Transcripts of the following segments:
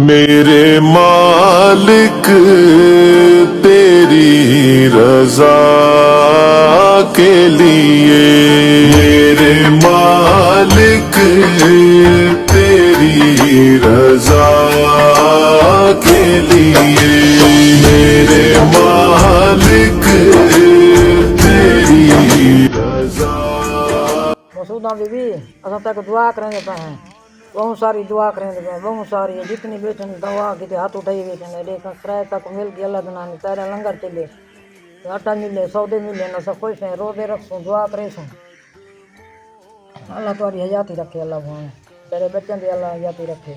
میرے مالک تیری رضا کے لیے، میرے مالک تیری رضا کے لیے، میرے مالک تیری رضا۔ مسعودہ بی بی اساں تک دعا کریں پہ ہیں، بہت ساری دعا کریں پہ، بہت ساری جتنی بیٹھن دعا کی ہاتھ اٹھائی بیٹھن دیکھ کرایہ تک مل گئی اللہ دنانی تیرا لنگر چلے، آٹا ملے سودے ملے نہ سب خوش ہیں، روزے رکھوں دعا کرے سوں اللہ تاری حیاتی رکھے، اللہ بھائی تیرے بچوں کی اللہ حیاتی رکھے۔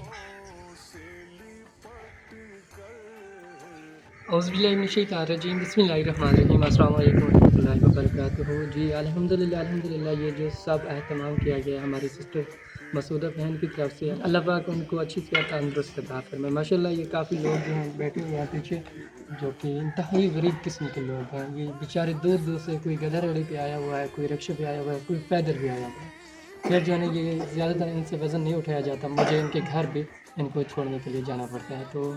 اعوذ باللہ من الشیطان الرجیم، بسم اللہ الرحمن الرحیم، السلام علیکم ورحمۃ اللہ وبرکاتہ۔ جی الحمدللہ یہ جو سب اہتمام کیا گیا ہماری سسٹر مسعودہ بہن کی طرف سے، اللہ پاک ان کو اچھی صحت تندرست عطا فرمائے۔ ماشاءاللہ یہ کافی لوگ جو ہیں بیٹھے ہوئے ہیں پیچھے، جو کہ انتہائی غریب قسم کے لوگ ہیں، یہ بیچارے دور دور سے، کوئی گدھا ریڑھی پہ آیا ہوا ہے، کوئی رکشے پہ آیا ہوا ہے، کوئی پیدل بھی آیا ہوا ہے۔ پھر جو ہے نا یہ زیادہ تر ان سے وزن نہیں اٹھایا جاتا، مجھے ان کے گھر بھی ان کو چھوڑنے کے لیے جانا پڑتا ہے۔ تو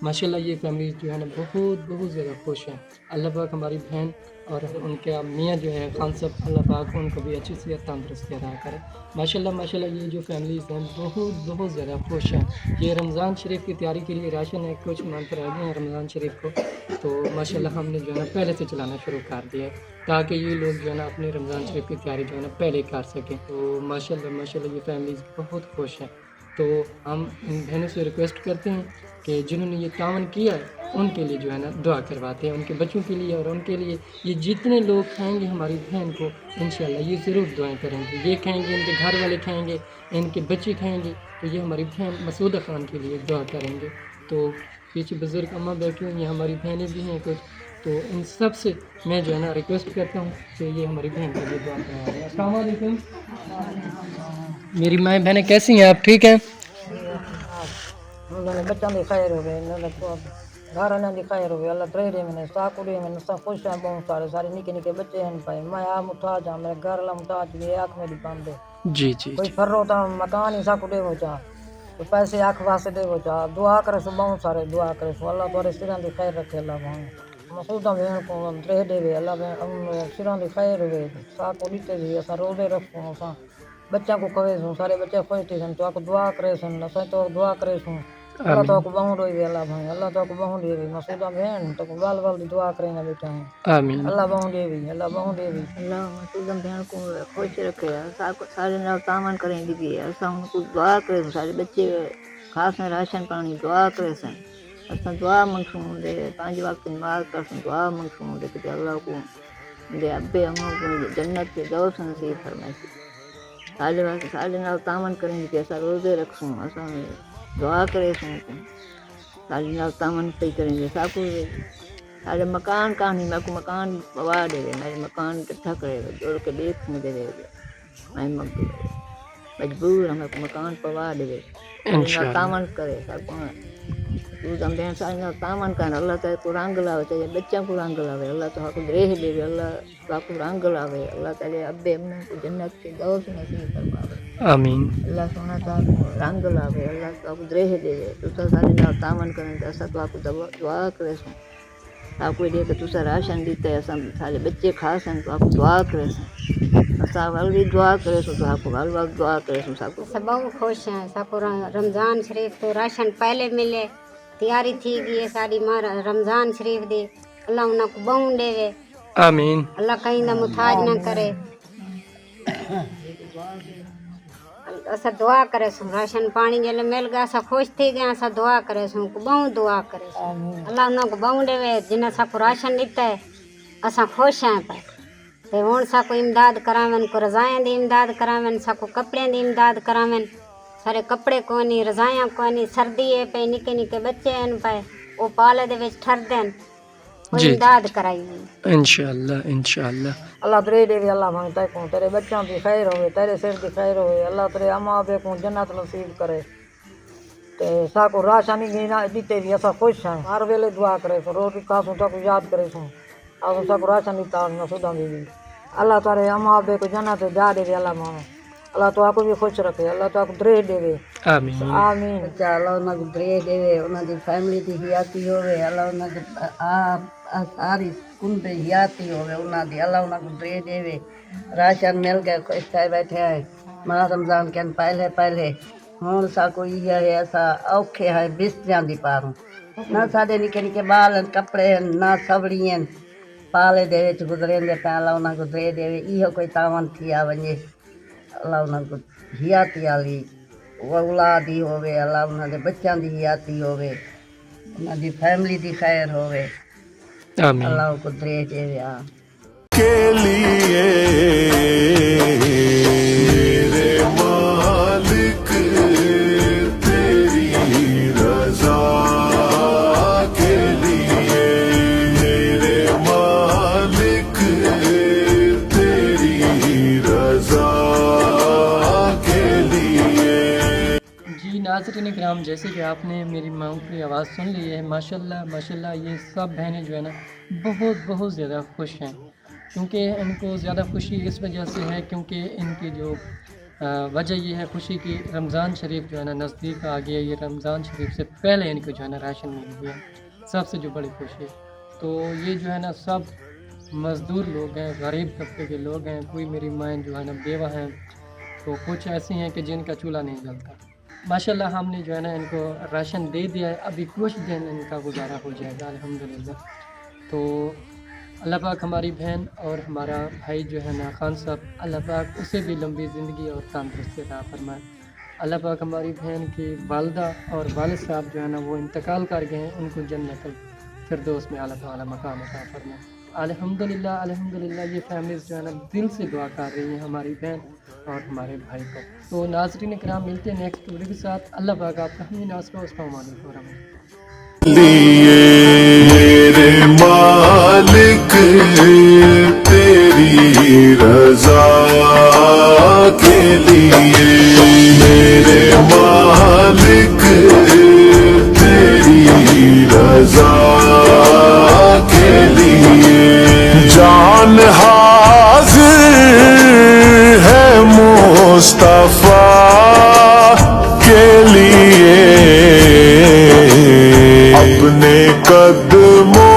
ماشاءاللہ یہ فیملی جو ہے نا بہت زیادہ خوش ہیں۔ اللہ پاک ہماری بہن اور ان کے میاں جو ہے خان صاحب، اللہ پاک ان کو بھی اچھی صحت تندرستی عطا کرے۔ ماشاءاللہ یہ جو فیملیز ہیں بہت زیادہ خوش ہیں۔ یہ رمضان شریف کی تیاری کے لیے راشن ہے، کچھ منتھ رہ گئے ہیں رمضان شریف کو، تو ماشاءاللہ ہم نے جو ہے نا پہلے سے چلانا شروع کر دیا ہے تاکہ یہ لوگ جو ہے نا اپنے رمضان شریف کی تیاری جو ہے نا پہلے کر سکیں۔ تو ماشاءاللہ یہ فیملیز بہت خوش ہیں۔ تو ہم ان بہنوں سے ریکویسٹ کرتے ہیں کہ جنہوں نے یہ تعاون کیا ہے ان کے لیے جو ہے نا دعا کرواتے ہیں، ان کے بچوں کے لیے اور ان کے لیے، یہ جتنے لوگ کھائیں گے ہماری بہن کو انشاءاللہ یہ ضرور دعائیں کریں گے، یہ کھائیں گے، ان کے گھر والے کھائیں گے، ان کے بچے کھائیں گے، تو یہ ہماری بہن مسعودہ خان کے لیے دعا کریں گے۔ تو پیچھے بزرگ اماں بیٹھی ہوئی ہیں، ہماری بہنیں بھی ہیں کچھ، تو ان سب سے میں جو ہے نا ریکویسٹ کرتا ہوں کہ یہ ہماری بہن کے لیے دعا کریں۔ السلام علیکم میری مائیں بہنیں، کیسی ہیں آپ؟ ٹھیک ہیں؟ اللہ نے بچوں کی خیر ہوئے، گھر والوں کی خیر ہوئے، اللہ ترے میں ساکڑے میں سب خوش ہیں، بہت سارے سارے نکے نکے بچے ہیں پائے، میں آپ محتاج ہوں، میرے گھر والا محتاج بھی آنکھ میری بند ہے، جی جی کوئی جی فرو تو مکان ہی ساکڑے ہو چاہ، کوئی پیسے آنکھ واسطے دے ہو چاہ، دعا کرے سو بہت سارے دعا کرے سو، اللہ تارے سروں کی خیر رکھے، اللہ بھائی مسعودہ بہن کو رہ دے وے، اللہ سروں کی خیر ہوئے، ساکو دیتے بھی اساں روزے رکھوں، اساں بچوں کو کھوے سوں، سارے بچے خوش تھی سن، تو آپ دعا کرے سن، اساں تو دعا کرے سوں، اللہ تو آمین کو بہت ہوئی، اللہ بھائی اللہ تو کو بہت ہوئی، مسعودہ بہن تو وال وال دی دعا کریں گے بیٹا ہیں، آمین اللہ بہت ہوئی، اللہ بہت ہوئی، اللہ مسعودہ بہن کو خوش رکھے، سارے نال تعاون کریں دی، اساں ان کو دعا کرے، سارے بچے خاص راشن پانی دعا کرے سن، اساں دعا منگسوں دے 5 وقت نماز پڑھسوں، دعا منگسوں دے کہ اللہ کو دے ابے اماں کو جنت کے دوست نصیب فرمائے، سارے واسطے سارے نال تعاون کریں کہ اساں روزے رکھسوں، اساں دعا کرے سوں، سارے نال تعاون پہ کریں گے، سب کو سارے مکان کہانی میں کو مکان پوا دے، میرے مکان کٹھا کرے، جوڑ کے دیکھ دے، میں مجبور ہوں، میں کو مکان پوا دے، سارے نال انشاءاللہ تعاون کرے، سب کو تو بہن سارے نال تعاون کرنا، اللہ تعالیٰ کو رنگ لاوے، تیرے بچوں کو رنگ لاوے، اللہ تعالیٰ کو رہ دے، اللہ تعالیٰ کو رنگ لاوے، اللہ تعالیٰ ابے اماں کو جنت کے دوست نصیب فرماوے، آمین اللہ سونا تعالیٰ کو رنگ لاوے، اللہ تعالیٰ کو رہ دے، تو سارے نال تعاون کریں تے اساں تعالیٰ کو دعا کرے سوں، آپ کو دے کہ تسا راشن دیتا ہے، اساں سارے بچے کھا سن، تو آپ کو دعا کرے سوں، اساں ول بھی دعا کرے سوں، تو آپ کو ول دعا کرے سوں، سب کو سب بہت خوش ہیں، سب کو رمضان شریف تو راشن پہلے ملے، تیاری تھی گئی ہے ساری ماں رمضان شریف دی، اللہ انہاں کو بہوں دے وے، آمین اللہ کہیں دا محتاج نہ کرے، اساں دعا کرے سوں، راشن پانی جلے مل گیا اساں خوش تھی گئے، اساں دعا کرے سوں، بہت دعا کرے سوں، اللہ انہاں کو بہوں دے وے، جنہیں سب کو راشن دیتا ہے، اساں خوش ہیں پہ، تے ہن سا کو امداد کراون، کو رضائیں دی امداد کراون، سا کو کپڑے دی امداد کراون، سارے کپڑے کونی، رضائیاں کونی، سردی ہے پہ، نکے نکے بچے ہیں پہ، وہ پالے دے وچ ٹھردن، وہ جی امداد کرائی ہوئی، انشاءاللہ انشاءاللہ اللہ ترے دے اللہ بھائی تے کو تیرے بچوں کی خیر ہوئے، تیرے سر کی خیر ہوئے، اللہ تیرے اماں ابے کو جنت نصیب کرے، تے سا کو راشن گینا دیتے بھی اساں خوش ہیں، ہر ویلے دعا کرے سو، روٹی کھاسوں تو کو یاد کرے سوں، آپ سا کو راشن دیتا مسعودہ بی بی، اللہ تیرے اماں ابے کو جنت جا دے اللہ ماں، अल्लाह तो आपको भी खुश रखे, अल्लाह तो आपको दरेज देवे। आमीन आमीन। अच्छा अल्लाह उन्हें को दरेज देवे, उन्हें फैमिली की हियाती होवे, अल्लाह उन्हें सारी कुंडे हियाती होवे, उन्हें अल्लाह उन्हें को दरेज देवे। राशन मिल गए, खुश थे बैठे हैं। मां रमजान के पहले हुण साको इहा है, असां औखे है बिस्तरियां दी पारूं ना, साडे निके निके बाल आहिनि, कपिड़े आहिनि, ना सवड़ी आहिनि, पाले दे विच गुज़रेंदे पिया। अल्लाह उन्हनि को दे देवे, इहो कोई तावन थी आ वञे। अल्लाह उन्हनि को हियाती वाली औलाद ही होवे, अल्लाह उन्हनि जे बच्चों की हियाती होवे, उन्हनि जी फैमिली दी खैर होवे, आमीन अल्लाह को दे देवे। के लिए मेरे मालिक तेरी रजा के लिए, मेरे मालिक तेरी रजा के लिए। जी नाज़रीन किराम, जैसे कि आपने मेरी माँ की आवाज़ सुन ली है, माशाल्लाह माशाल्लाह ये सब बहनें जो है ना बहुत ज़्यादा खुश हैं, क्योंकि इनको ज़्यादा खुशी इस वजह से है क्योंकि इनकी जो वजह ये है खुशी की, रमज़ान शरीफ जो है ना नज़दीक आ गया। ये रमज़ान शरीफ से पहले इनको जो है ना राशन मिल गया, सबसे जो बड़ी खुशी। तो ये जो है ना सब मज़दूर लोग हैं, गरीब तबके के लोग हैं। कोई मेरी माँ जो है ना बेवा हैं, तो कुछ ऐसी हैं कि जिनका चूल्हा नहीं जलता। माशाल्लाह हमने जो है ना इनको राशन दे दिया है, अभी कुछ दिन इनका गुजारा हो जाएगा अल्हम्दुलिल्लाह। तो अल्लाह पाक हमारी बहन और हमारा भाई जो है ना खान साहब, अल्लाह पाक उसे भी लंबी ज़िंदगी और तंदुरुस्ती अता फरमाए। अल्लाह पाक हमारी बहन की वालदा और वालिद साहब जो है ना वो इंतकाल कर गए हैं, उनको जन्नतुल फिरदौस में अल्लाह ताला मकाम अता फरमाए। अल्हम्दुलिल्लाह अल्हम्दुलिल्लाह ये फैमिलीज़ जो है ना दिल से दुआ कर रही हैं हमारी बहन और हमारे भाई को। तो नाज़रीन किराम, मिलते हैं नेक्स्ट वीडियो के साथ। अल्लाह पाक आपका हमें नासबा उसका लिए मेरे मालिक तेरी रजा के लिए, मेरे मालिक तेरी रजा के लिए। जान हाजिर है मुस्तफा के लिए, अपने कदमों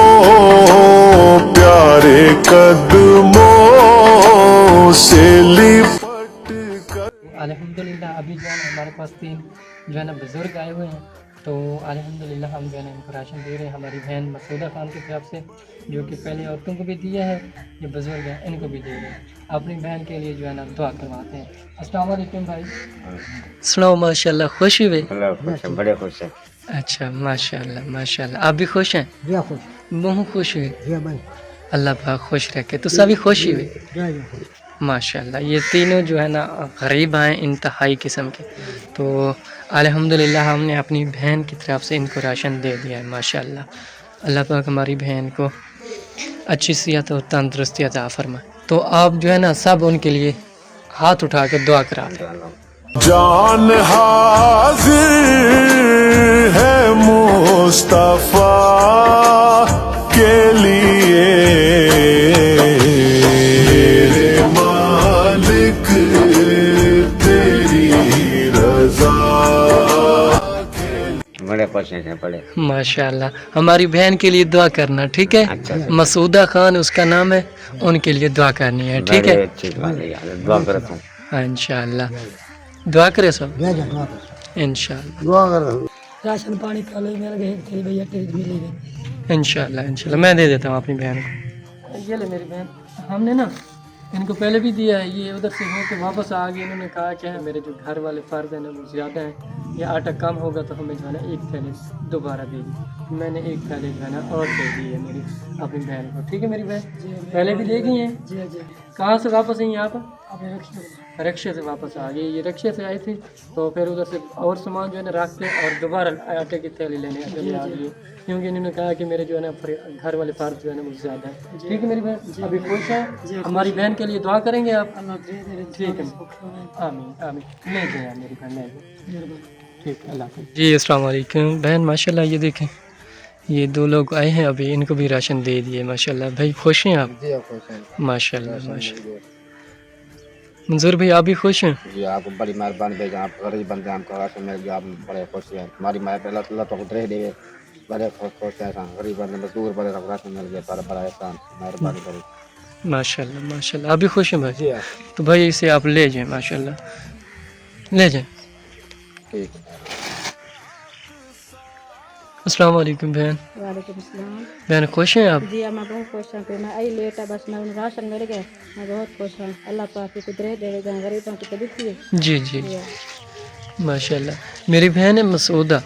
प्यारे कदमों से लिपट कर। अल्हम्दुलिल्लाह अभी जो है ना हमारे पास 3 जो है ना बुज़ुर्ग आए हुए हैं, तो अल्हम्दुलिल्लाह हम जो है ना इनको राशन दे रहे हैं। हमारी बहन मसूदा खान की तरफ से, जो कि पहले औरतों को भी दिया है, ये बुज़ुर्ग हैं इनको भी दे रहे हैं। अपनी बहन के लिए जो है ना दुआ करवाते हैं। अस्सलाम वालेकुम भाई। सुनाओ माशाल्लाह, खुश हुए? बड़े खुश हैं। अच्छा माशाल्लाह माशाल्लाह, आप भी खुश हैं? बहुत खुश हुए, अल्लाह पाक खुश रखे। तो सभी खुश हुए माशाल्लाह। ये तीनों जो है ना गरीब हैं इंतहाई किस्म के, तो अल्हम्दुलिल्लाह हमने अपनी बहन की तरफ से इनको राशन दे दिया है माशाल्लाह। अल्लाह पाक हमारी बहन को अच्छी सेहत और तंदुरुस्ती अता फरमाए। तो आप जो है ना सब उनके लिए हाथ उठा के दुआ करा दें। जान हाजिर है मुस्तफा के लिए, मेरे मालिक तेरी रजा के। बड़े खुश हैं बड़े। माशाल्लाह, हमारी बहन के लिए दुआ करना, ठीक है? मसूदा खान उसका नाम है, उनके लिए दुआ करनी है, ठीक है? दुआ करता हूँ इंशाल्लाह दुआ करे सब इंशाल्लाह। राशन पानी खा लो मेरा तेरी भैया तेरी मिलेगी इंशाल्लाह इंशाल्लाह मैं दे देता हूँ अपनी बहन को। ये ले मेरी बहन, हमने ना इनको पहले भी दिया है, ये उधर से हो के वापस आ गए। इन्होंने कहा कि मेरे जो घर वाले फ़र्द हैं ना वो ज़्यादा हैं, या आटा कम होगा तो हमें जो है ना 1 थैली दोबारा दे दी। मैंने 1 थैली जो है ना और दे दी है मेरी अपनी बहन को, ठीक है मेरी बहन? पहले भी दे गई हैं। जी। कहाँ से वापस आई आप? रक्शे से वापस आ गई। ये रक्शे से आई थी, तो फिर उधर से और सामान जो है ना रख के और दोबारा आटे की थैली लेने आ गई, क्योंकि इन्होंने कहा कि मेरे जो है ना घर वाले फ़र्ज जो है ना मुझसे ज़्यादा है। ठीक है मेरी बहन, अभी खुश है? हमारी बहन के लिए दुआ करेंगे आप? ठीक है, आमीन आमीन। नहीं गए मेरी बहन, नहीं ठीक है, अल्लाह हाफ़िज़ जी। अस्सलाम वालेकुम बहन, माशाल्लाह ये देखें ये 2 लोग आए हैं, अभी इनको भी राशन दे दिए माशाल्लाह। भाई खुश हैं आप? माशाल्लाह माशाल्लाह। मंजूर भाई आप भी खुश हैं? जी आपको बड़ी मेहरबानी भेजा, आप गरीब बंदे हमको राशन मिल गया, आप बड़े खुश हैं। हमारी माँ पे अल्लाह तो रह दे, बड़े खुश हैं। गरीब बंदे मजदूर बड़े राशन मिल गया, सारा बड़ा एहसान, मेहरबानी करी। माशाल्लाह माशाल्लाह, आप भी खुश हैं भाई? जी हाँ तो भाई इसे आप ले जाएं, माशाल्लाह ले जाएं। ठीक है। अस्सलाम वालेकुम बहन। वालेकुम सलाम। बहन खुश हैं आप? जी मैं बहुत खुश हूँ कि मैं आई लेट है, बस मैं उन्हें राशन मिल गया, मैं बहुत खुश हूँ। अल्लाह पाक की कुदरत देगा, गरीबों की कभी थी। जी जी माशाल्लाह। मेरी बहन है मसूदा,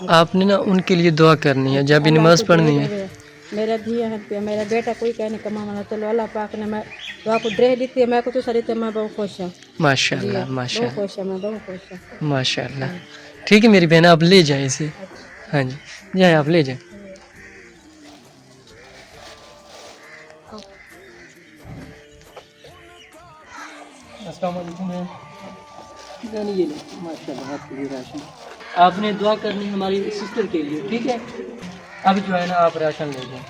आपने ना उनके लिए दुआ करनी है जब भी नमाज़ पढ़नी है। मेरा धिया है पे मेरा बेटा कोई कहने कमा मना, चलो अल्लाह पाक ने मैं दुआ को ड्रेह दी थी, मैं कुछ सरी तो मैं बहुत खुश हूँ। माशाल्लाह बहुत माशाल्लाह खुश है, मैं बहुत खुश हूँ। माशाल्लाह। ठीक है मेरी बहन, आप ले जाएं इसे। हाँ जी जाएं, आप ले जाएं। अस्सलाम वालेकुम बहन। ये ले माशाल्लाह आपके लिए राशन। आपने दुआ करनी हमारी सिस्टर के लिए, ठीक है? अब जो है ना आप राशन ले जाएं।